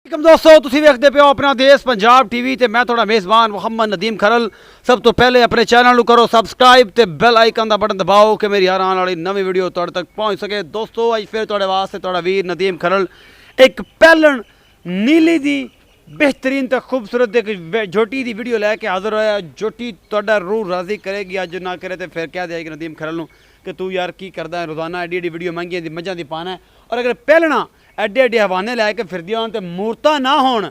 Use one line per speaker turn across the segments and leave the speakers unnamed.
दोस्तों तुसीं वेखदे पे हो अपना देश पंजाब टीवी ते मैं थोड़ा मेज़बान मुहम्मद नदीम खरल। सब तो पहले अपने चैनल नूं करो सबसक्राइब ते बेल आइकन दा बटन दबाओ कि मेरी हर आने वाली नवी वीडियो तुहाडे तक पहुँच सके। दोस्तों अज फिर तुहाडे वास्ते तुहाडा वीर नदीम खरल एक पैलन नीली दी बेहतरीन ते खूबसूरत एक झोटी दी वीडियो लैके हाज़र होया। झोटी तुहाडा रूह राज़ी करेगी, अज ना करे तो फिर कह देगी नदीम खरल नूं कि तू यार की करदा है, रोज़ाना एडी एडी वीडियो महंगियां दी मझां दी पाना है। और अगर पैलना एडे एडे हवाने लैके फिरदियां होन ते मूरतां ना होण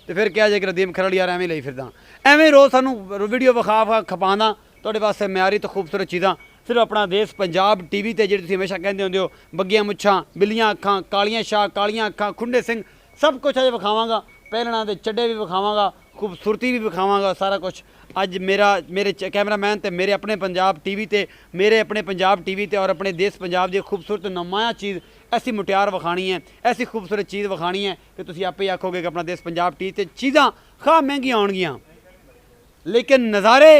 तो फिर क्या जाए कि नदीम खरल यार एवें लई फिरदा, एवें रोज़ सानू वीडियो विखा खपांदा तुहाडे वास्ते म्यारी तो खूबसूरत चीज़ां सिर्फ अपना देश पंजाब टीवी ते जिहड़ी तुसीं हमेशा कहंदे हुंदे हो बग्गियां मुच्छां, बिल्लियां अखां, कालियां शाह, कालियां अखां, खुंडे सिंह सब कुछ अज विखावांगा। पैलना दे चड्डे भी विखावांगा, खूबसूरती भी विखावांगा, सारा कुछ अज मेरे कैमरामैन ते मेरे अपने पंजाब टीवी ते मेरे अपने पंजाब टीवी ते और अपने देश पंजाब की खूबसूरत नुमाया चीज़ ऐसी मुटियार विखानी है, ऐसी खूबसूरत चीज़ विखानी है कि तुसीं आपे आखोगे कि अपना देश पंजाब टीवी ते चीज़ां खा महंगियां होणगियां लेकिन नज़ारे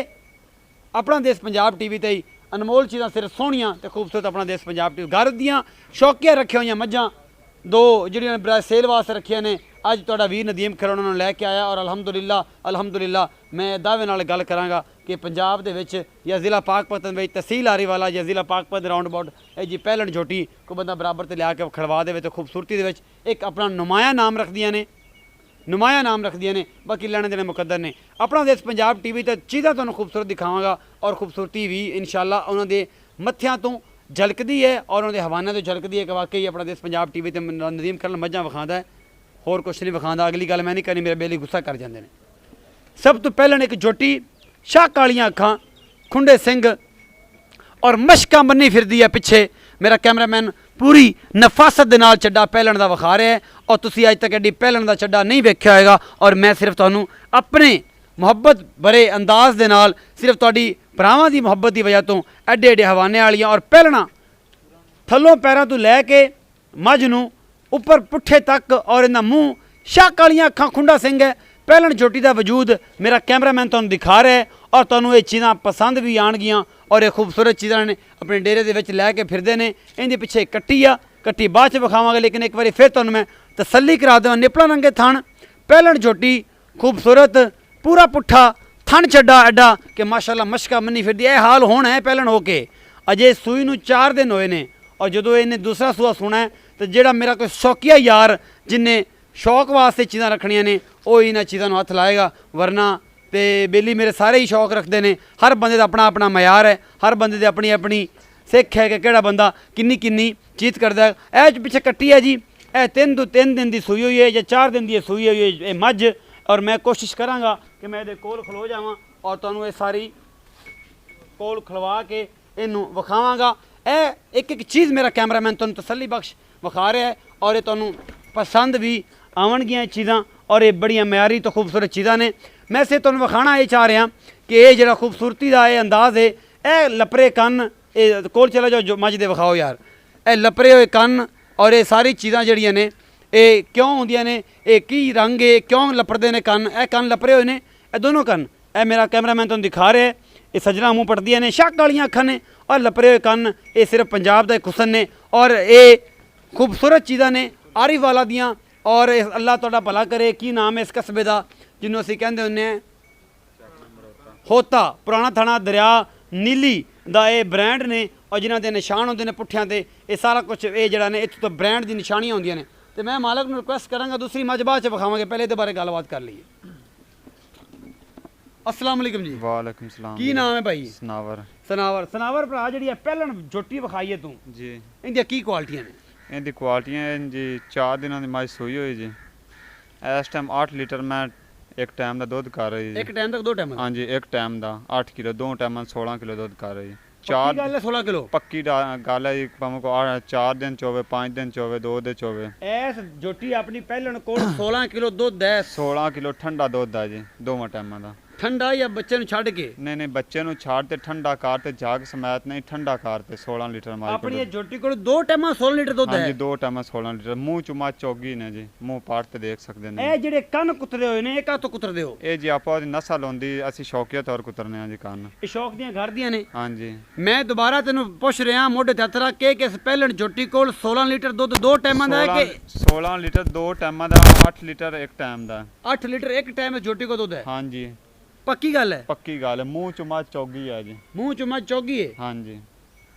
अपना देश पंजाब टीवी ते ही अनमोल चीज़ां सिर्फ सोहणियां ते खूबसूरत अपना देश पंजाब टीवी। घर दियां शौकिया रखी हुई मझां दो जिहड़ियां सेल वास्ते रखिया ने अज तुहाडा वीर नदीम खरल उन्होंने लैके आया। और अलहमदुलिल्लाह मैं दावे नाल गल करांगा कि पंजाब दे विच या जिला पाकपतन विच तहसील आरीवाला या जिला पाकपतन राउंड अबाउट ये जी पैलन झोटी को बंदा बराबर ते लिया के खड़वा दे तो खूबसूरती दे विच एक अपना नुमाया नाम रखदियां ने, नुमाया नाम रखदियां ने। बाकी लैने देने मुकद्दर ने। अपना देश पंजाब टीवी ते चीज़ां तुहानूं खूबसूरत दिखावांगा और खूबसूरती भी इंशाअल्लाह उन्हां दे मत्थियां तो झलकदी है और उन्होंने हवाने तो झलकदी है कि वाकई अपना देश पंजाब टीवी ते नदीम खरल मझां विखांदा है, होर कुछ नहीं विखांदा। अगली गल मैं नहीं करनी, मेरे बेली गुस्सा कर जाते हैं। सब तो पहले एक झोटी शाह कालियां अखां, खुंडे सिंह और मशकां बन्नी फिरदी है पिछे। मेरा कैमरामैन पूरी नफासत दे नाल चड्डा पैलन दा विखा रहा है और तुसीं अज तक एडी पैलन दा चड्डा नहीं वेख्या होएगा। और मैं सिर्फ तुहानूं अपने मुहब्बत भरे अंदाज दे नाल सिर्फ तुहाडी भरावां दी मुहब्बत की वजह तो एडे एडे हवाने वालियां और पैलना थल्लों पैरों तो लैके मझ नूं उपर पुट्ठे तक और इन्दा मूँह शाह कालियां अखां, खुंडा सिंह है। पैलन झोटी का वजूद मेरा कैमरामैन तुहानूं दिखा रहा है और तुहानूं ये चीज़ां पसंद भी आउणगियां और ये खूबसूरत चीज़ां ने अपने डेरे दे विच लैके फिरदे ने। इहदे पिछे कट्टी आ, कट्टी बाद च विखावांगे लेकिन एक बार फिर तुहानूं मैं तसल्ली करा देवां। निपला रंगे थण पैलन झोटी खूबसूरत, पूरा पुट्ठा थन चड्डा एडा कि माशाअल्लाह मशका मन्नी फिरदी। यह हाल होना है पैलन हो के अजे सूई नूं 4 दिन होए ने और जदों इन्हें दूसरा सूआ सुना है तो जेड़ा मेरा कोई शौकिया यार जिन्हें शौक वास्ते चीज़ां रखनियां ने वो इन्हां चीज़ां नूं हत्थ लाएगा। वरना तो बेली मेरे सारे ही शौक रखते हैं। हर बंदे दा अपना अपना मयार है, हर बंदे दी अपनी अपनी सिख है कि केड़ा बंदा किन्नी किन्नी चीज़ करदा है। ऐ पिछे कट्टी है जी, ए 3 दिन की सूई हुई है या 4 दिन की सूई हुई है ये मझ। और मैं कोशिश करांगा कि मैं ये कोल खलो जावां और तुहानूं ये सारी कोल खलवा के इनू विखावांगा। एक एक चीज़ मेरा कैमरामैन तुहानूं तसल्ली बख्श विखा रहा है और ये तुहानूं पसंद भी आवणगियां चीज़ां और ये बड़ियां म्यारी तो खूबसूरत चीज़ां ने। मैं से तुहानूं विखाना ये चाह रहा कि ये जिहड़ा खूबसूरती का ये अंदाज़ है, ए लपरे कन्न, ये कोल चला जाओ जो मझ दे विखाओ यार, ए लपरे हुए कन्न और ये सारी चीज़ां जिहड़ियां ने ये क्यों होंदियां ने, ये की रंग है, क्यों लपड़दे ने कन्न, ए कन्न लपरे हुए ने, ए दोनों कन्न ए मेरा कैमरामैन तुहानूं दिखा रहा है। ये सजना मूँह पटदियां ने, शाह कालियां अखां ने और लपरे हुए कन्न, ये सिर्फ पंजाब का एक हुसन ने और ये खूबसूरत चीज़ां ने आरीवाला दियाँ। और अल्लाह तुहाडा भला करे, की नाम है इस कस्बे का जिन्हों असीं कहंदे हुंदे हैं होता, पुराना थाना दरिया नीली दा ये ब्रांड ने और जिन्हां दे निशान होंदे ने पुट्ठियां ते ये सारा कुछ ये जिहड़ा ने इत्थों तो ब्रांड दी निशानियां होंदियां ने। तो मैं मालक नूं रिक्वेस्ट करांगा दूसरी मझ बाद च विखावांगे, पहले इहदे बारे गलबात कर लईए। अस्सलाम वालेकुम जी।
वालेकुम सलाम।
की नाम है भाई?
सनावर।
सनावर। सनावर भरा जिहड़ी पैलन झोटी विखाई है तू
जी,
इंदियां की क्वालिटियां ने?
इनकी क्वालिटियां जी 4 दिनों की मझ सूई हुई जी। इस टाइम 8 लीटर मैं एक टाइम का दुध कर रही जी।
एक टाइम तक 2 टाइम?
हाँ जी, एक टाइम का 8 किलो, 2 टाइम 16 किलो दुध कर रही।
चार गल है 16 किलो
पक्की गल है जी। भावें को 4 दिन चोवे, 5 दिन चोवे, 2 दिन चोवे।
इस झोटी अपनी पैलन कोल 16 किलो दुध है।
16 किलो ठंडा दुध है जी दोवां टाइमां का।
ਠੰਡਾ ਜਾਂ ਬੱਚੇ ਨੂੰ ਛੱਡ ਕੇ?
ਨਹੀਂ ਬੱਚੇ ਨੂੰ ਛਾੜ ਤੇ ਠੰਡਾ ਕਾਰ ਤੇ ਜਾਗ ਸਮੈਤ ਨਹੀਂ ਠੰਡਾ ਕਾਰ ਤੇ 16 ਲੀਟਰ ਮਾਈ
ਆਪਣੀ ਇਹ ਝੋਟੀ ਕੋਲ 2 ਟਾਈਮਾਂ 16 ਲੀਟਰ ਦੁੱਧ ਹੈ।
ਹਾਂਜੀ 2 ਟਾਈਮਾਂ 16 ਲੀਟਰ ਮੂੰਹ ਚ ਮੱਝ ਚੋਗੀ ਨੇ ਜੀ, ਮੂੰਹ ਪਾੜ ਤੇ ਦੇਖ ਸਕਦੇ ਨੇ।
ਇਹ ਜਿਹੜੇ ਕੰਨ ਕੁਤਰੇ ਹੋਏ ਨੇ ਇਹ ਕਾਹਤੋਂ ਕੁਤਰਦੇ ਹੋ?
ਇਹ ਜੀ ਆਪਾਂ ਉਹਦੀ ਨਸਲ ਹੁੰਦੀ ਅਸੀਂ ਸ਼ੌਕੀਆ ਤੌਰ ਕੁਤਰਨੇ ਆ ਜੀ ਕੰਨ।
ਇਹ ਸ਼ੌਕ ਦੀਆਂ ਘਰ ਦੀਆਂ ਨੇ।
ਹਾਂਜੀ
ਮੈਂ ਦੁਬਾਰਾ ਤੈਨੂੰ ਪੁੱਛ ਰਿਹਾ ਮੋਢੇ ਤੇ ਹੱਥ ਰੱਖ ਕੇ ਕਿ ਪਹਿਲਣ ਝੋਟੀ ਕੋਲ 16 ਲੀਟਰ ਦੁੱਧ 2 ਟਾਈਮਾਂ ਦਾ ਹੈ ਕਿ
16 ਲੀਟਰ 2 ਟਾਈਮਾਂ ਦਾ, 8 ਲੀਟਰ ਇੱਕ ਟਾਈਮ ਦਾ।
8 ਲੀਟਰ ਇੱਕ ਟਾਈਮ ਝੋਟੀ ਕੋ ਦੁੱਧ ਹੈ?
ਹਾਂਜੀ
ਪੱਕੀ ਗੱਲ ਹੈ?
ਪੱਕੀ ਗੱਲ ਹੈ, ਮੂੰਹ ਚ ਮੱਝ ਚੋਗੀ ਹੈ ਜੀ।
ਮੂੰਹ ਚ ਮੱਝ ਚੌਗੀ ਹੈ?
ਹਾਂਜੀ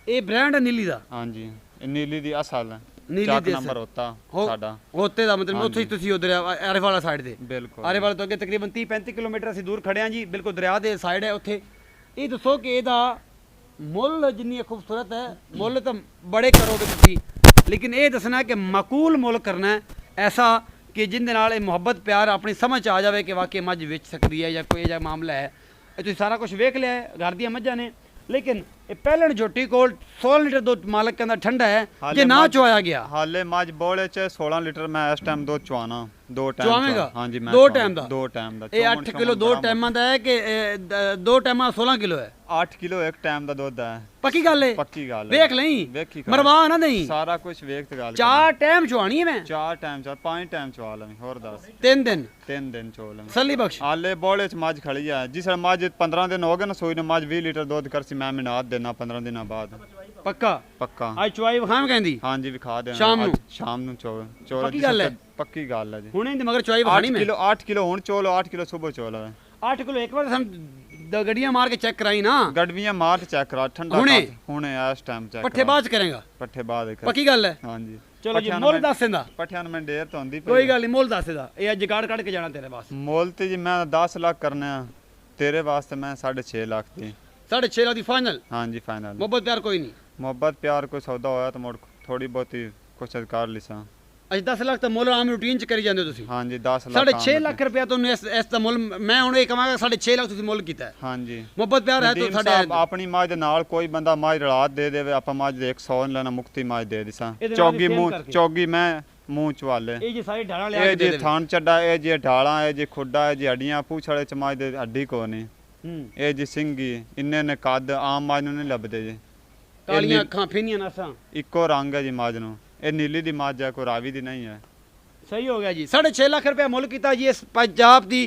ਇਹ ਬ੍ਰਾਂਡ ਹੈ ਨੀਲੀ ਦਾ?
ਹਾਂਜੀ ਇਹ ਨੀਲੀ ਦੀ ਅਸਲ ਹੈ,
ਨੀਲੀ
ਚੱਕ
ਦੀ
ਨੰਬਰ ਹੋਤਾ ਸਾਡਾ
ਹੋਤੇ ਦਾ ਮਤਲਬ ਉੱਥੇ ਹੀ ਤੁਸੀਂ ਉਧਰ ਆਰੇ ਵਾਲਾ ਸਾਈਡ ਤੇ?
ਬਿਲਕੁਲ
ਆਰੇ ਵਾਲੇ ਤੋਂ ਅੱਗੇ ਤਕਰੀਬਨ 30-35 ਕਿਲੋਮੀਟਰ ਅਸੀਂ ਦੂਰ ਖੜੇ ਹਾਂ ਜੀ, ਬਿਲਕੁਲ ਦਰਿਆ ਦੇ ਸਾਈਡ ਹੈ ਉੱਥੇ। ਇਹ ਦੱਸੋ ਕਿ ਇਹਦਾ ਮੁੱਲ ਜਿੰਨੀ ਖੂਬਸੂਰਤ ਹੈ, ਮੁੱਲ ਤਾਂ ਬੜੇ ਕਰੋਗੇ ਤੁਸੀਂ, ਲੇਕਿਨ ਇਹ ਦੱਸਣਾ ਕਿ ਮਾਕੂਲ ਮੁੱਲ ਕਰਨਾ ਹੈ ਐਸਾ ਕਿ ਜਿੰਦੇ ਨਾਲ ਇਹ ਮੁਹੱਬਤ ਪਿਆਰ ਆਪਣੀ ਸਮਝ 'ਚ ਆ ਜਾਵੇ ਕਿ ਵਾਕਈ ਮੱਝ ਵੇਚ ਸਕਦੀ ਹੈ ਜਾਂ ਕੋਈ ਜਿਹਾ ਮਾਮਲਾ ਹੈ। ਇਹ ਤੁਸੀਂ ਸਾਰਾ ਕੁਝ ਵੇਖ ਲਿਆ ਹੈ, ਘਰ ਦੀਆਂ ਮੱਝਾਂ ਨੇ, ਲੇਕਿਨ ਇਹ ਪਹਿਲਣ ਝੋਟੀ ਕੋਲ 16 ਲੀਟਰ ਦੁੱਧ ਮਾਲਕ ਕਹਿੰਦਾ ਠੰਡਾ ਹੈ ਜੇ ਨਾ ਚੁਆਇਆ ਗਿਆ।
ਹਾਲੇ ਮੱਝ ਬੋਲੇ ਚ 16 ਲੀਟਰ ਮੈਂ ਇਸ ਟਾਈਮ ਦੁੱਧ ਚੁਆਣਾ 2 ਟਾਈਮ
ਚੁਆਵੇਂਗਾ?
ਹਾਂਜੀ ਮੈਂ
2 ਟਾਈਮ ਦਾ?
2 ਟਾਈਮ ਦਾ।
ਇਹ 8 ਕਿਲੋ 2 ਟਾਈਮਾਂ ਦਾ ਹੈ ਕਿ 2 ਟਾਈਮਾਂ 16 ਕਿਲੋ ਹੈ?
8 ਕਿਲੋ ਇੱਕ ਟਾਈਮ ਦਾ ਦੁੱਧ ਹੈ।
ਪੱਕੀ ਗੱਲ ਹੈ?
ਪੱਕੀ ਗੱਲ ਹੈ,
ਵੇਖ ਲਈ,
ਵੇਖੀ
ਮਰਵਾ ਨਾ ਨਹੀਂ,
ਸਾਰਾ ਕੁਝ ਵੇਖ ਤੇ ਗੱਲ
4 ਟਾਈਮ ਚੁਆਣੀ ਹੈ ਮੈਂ?
4 ਟਾਈਮ 5 ਟਾਈਮ ਚਵਾ ਲਵਾਂ, ਹੋਰ ਦੱਸ
3 ਦਿਨ
3 ਦਿਨ ਚੋ ਲਵਾਂ।
ਸੱਲੀ ਬਖਸ਼
ਹਾਲੇ ਬੋਲੇ ਚ ਮੱਝ ਖੜੀ ਆ, ਜਿਸ ਮੱਝ 15 ਦਿਨ ਹੋ ਗਏ ਨਾ ਸੋਈ ਨੇ, ਮੱਝ 20 ਲੀਟਰ ਦੁੱਧ ਕਰਸੀ, ਮੈਂ ਮਿਨਾਤ ਦੇਣਾ 15 ਦਿਨਾਂ ਬਾਅਦ
ਪੱਕਾ?
ਪੱਕਾ
ਅੱਜ ਚੁਆਈ ਵਿਖਾਮ ਕਹਿੰਦੀ?
ਹਾਂਜੀ ਵਿਖਾ ਦੇਣਾ
ਸ਼ਾਮ ਨੂੰ?
ਸ਼ਾਮ ਨੂੰ ਚੋ
ਪੱਕੀ ਗੱਲ ਹੈ?
ਪੱਕੀ ਗੱਲ ਹੈ ਜੀ।
ਹੁਣੇ ਇਹਦੇ ਮਗਰ ਚੁਆਈ ਵਿਖਾਣੀ ਮੈਂ?
8 ਕਿਲੋ ਹੁਣ ਚੋਲੋ, 8 ਕਿਲੋ ਸਵੇਰ ਚੋਲੋ।
8 ਕਿਲੋ ਇੱਕ ਵਾਰ ਸਾਨੂੰ ਗੱਡੀਆਂ ਮਾਰ ਕੇ ਚੈੱਕ ਕਰਾਈ ਨਾ?
ਗੜਵੀਆਂ ਮਾਰ ਚੈੱਕ ਕਰਾ ਠੰਡਾ ਹੁਣੇ ਇਸ ਟਾਈਮ ਚੈੱਕ
ਪੱਠੇ ਬਾਅਦ ਚ ਕਰਾਂਗਾ?
ਪੱਠੇ ਬਾਅਦ
ਪੱਕੀ ਗੱਲ ਹੈ?
ਹਾਂਜੀ
ਚਲੋ ਜੀ ਮੁੱਲ ਦੱਸ ਦਿੰਦਾ?
ਪੱਠਿਆਂ ਨੂੰ ਮੈਂ ਢੇਰ ਤੋਂ ਹੁੰਦੀ
ਕੋਈ ਗੱਲ ਨਹੀਂ, ਮੁੱਲ ਦੱਸ ਦਿੰਦਾ, ਇਹ ਅੱਜ ਕਾਰਡ ਕੱਢ ਕੇ ਜਾਣਾ ਤੇਰੇ ਵਾਸਤੇ।
ਮੁੱਲ ਤੇ ਜੀ ਮੈਂ 10 ਲੱਖ ਕਰਨਾ ਆ, ਤੇਰੇ ਵਾਸਤੇ ਮੈਂ 6.5 ਲੱਖ ਦੀ।
6.5 ਲੱਖ ਦੀ ਫਾਈਨਲ?
ਹਾਂਜੀ ਫਾਈਨਲ।
ਮੁਹੱਬਤ ਪਿਆਰ ਕੋਈ ਨਹੀਂ?
ਮੁਹੱਬਤ ਪਿਆਰ ਕੋਈ ਸੌਦਾ ਹੋਇਆ ਤਾਂ ਮੋੜ ਥੋੜੀ ਬਹੁਤੀ ਕੁਛ ਕਰ ਲਿਸਾਂ।
ਅੱਜ 10 ਲੱਖ ਤਾਂ ਮੁੱਲ ਆਮ ਰੂਟੀਨ ਚ ਕਰੀ ਜਾਂਦੇ ਹੋ ਤੁਸੀਂ?
ਹਾਂਜੀ 10 ਲੱਖ
6.5 ਲੱਖ ਰੁਪਇਆ ਤੁਹਾਨੂੰ ਇਸ ਦਾ ਮੁੱਲ ਮੈਂ ਹੁਣ ਇਹ ਕਹਾਂਗਾ 6.5 ਲੱਖ ਤੁਸੀਂ ਮੁੱਲ ਕੀਤਾ ਹੈ।
ਹਾਂਜੀ
ਮੁਹੱਬਤ ਪਿਆਰ ਹੈ ਤਾਂ ਸਾਡੇ
ਆਪਣੀ ਮੱਝ ਦੇ ਨਾਲ ਕੋਈ ਬੰਦਾ ਮੱਝ ਰਲਾਤ ਦੇ ਦੇਵੇ, ਆਪਾਂ ਮੱਝ ਦੇ 100 ਲੈਣਾ ਮੁਕਤੀ ਮੱਝ ਦੇ ਦਿਸਾਂ। ਚੌਗੀ ਮੂੰਹ ਚੌਗੀ ਮੈਂ ਮੂੰਹ ਚਵਾਲੇ
ਇਹ ਜੀ ਸਾਰੀ ਢਾਲਾਂ ਲਿਆ
ਇਹ ਜੀ ਥਾਣ ਚੱਡਾ, ਇਹ ਜੀ ਢਾਲਾਂ, ਇਹ ਜੀ ਖੁੱਡਾ, ਇਹ ਜੀ ਹੱਡੀਆਂ, ਪੂਛੜੇ ਚ ਮੱਝ ਦੇ ਹੱਡੀ ਕੋ ਨਹੀਂ, ਇਹ ਜੀ ਸਿੰਘੀ, ਇੰਨੇ ਨੇ ਕੱਦ ਆਮ ਮੱਝ ਨੂੰ ਨਹੀਂ ਲੱਭਦੇ ਜੀ।
ਕਾਲੀਆਂ ਅੱਖਾਂ ਫਿੰਨੀਆਂ ਨਸਾਂ,
ਇੱਕੋ ਰੰਗ ਹੈ ਜੀ ਮੱਝ ਨੂੰ, ਇਹ ਨੀਲੀ ਦੀ ਮੱਝ ਹੈ, ਕੋਈ ਰਾਵੀ ਦੀ ਨਹੀਂ ਹੈ।
ਸਹੀ ਹੋ ਗਿਆ ਜੀ। 6.5 ਲੱਖ ਰੁਪਇਆ ਮੁੱਲ ਕੀਤਾ ਜੀ ਇਸ ਪੰਜਾਬ ਦੀ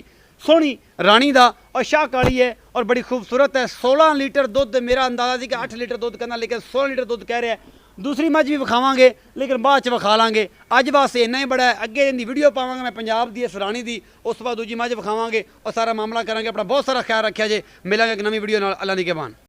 ਸੋਹਣੀ ਰਾਣੀ ਦਾ, ਔਰ ਸ਼ਾਹ ਕਾਲੀ ਹੈ ਔਰ ਬੜੀ ਖੂਬਸੂਰਤ ਹੈ। 16 ਲੀਟਰ ਦੁੱਧ, ਮੇਰਾ ਅੰਦਾਜ਼ਾ ਸੀ ਕਿ 8 ਲੀਟਰ ਦੁੱਧ ਕਹਿੰਦਾ, ਲੇਕਿਨ 16 ਲੀਟਰ ਦੁੱਧ ਕਹਿ ਰਿਹਾ। ਦੂਸਰੀ ਮੱਝ ਵੀ ਵਿਖਾਵਾਂਗੇ ਲੇਕਿਨ ਬਾਅਦ ਚ ਵਿਖਾ ਲਾਂਗੇ, ਅੱਜ ਵਾਸਤੇ ਇੰਨਾ ਹੀ ਬੜਾ ਹੈ। ਅੱਗੇ ਇਹਦੀ ਵੀਡੀਓ ਪਾਵਾਂਗੇ ਮੈਂ ਪੰਜਾਬ ਦੀ ਇਸ ਰਾਣੀ ਦੀ, ਉਸ ਤੋਂ ਬਾਅਦ ਦੂਜੀ ਮੱਝ ਵਿਖਾਵਾਂਗੇ ਔਰ ਸਾਰਾ ਮਾਮਲਾ ਕਰਾਂਗੇ। ਆਪਣਾ ਬਹੁਤ ਸਾਰਾ ਖਿਆਲ ਰੱਖਿਆ ਜੇ, ਮਿਲਾਂਗੇ ਇੱਕ ਨਵੀਂ ਵੀਡੀਓ ਨਾਲ। ਅੱਲਾ ਦੀ ਕਿਰਪਾ।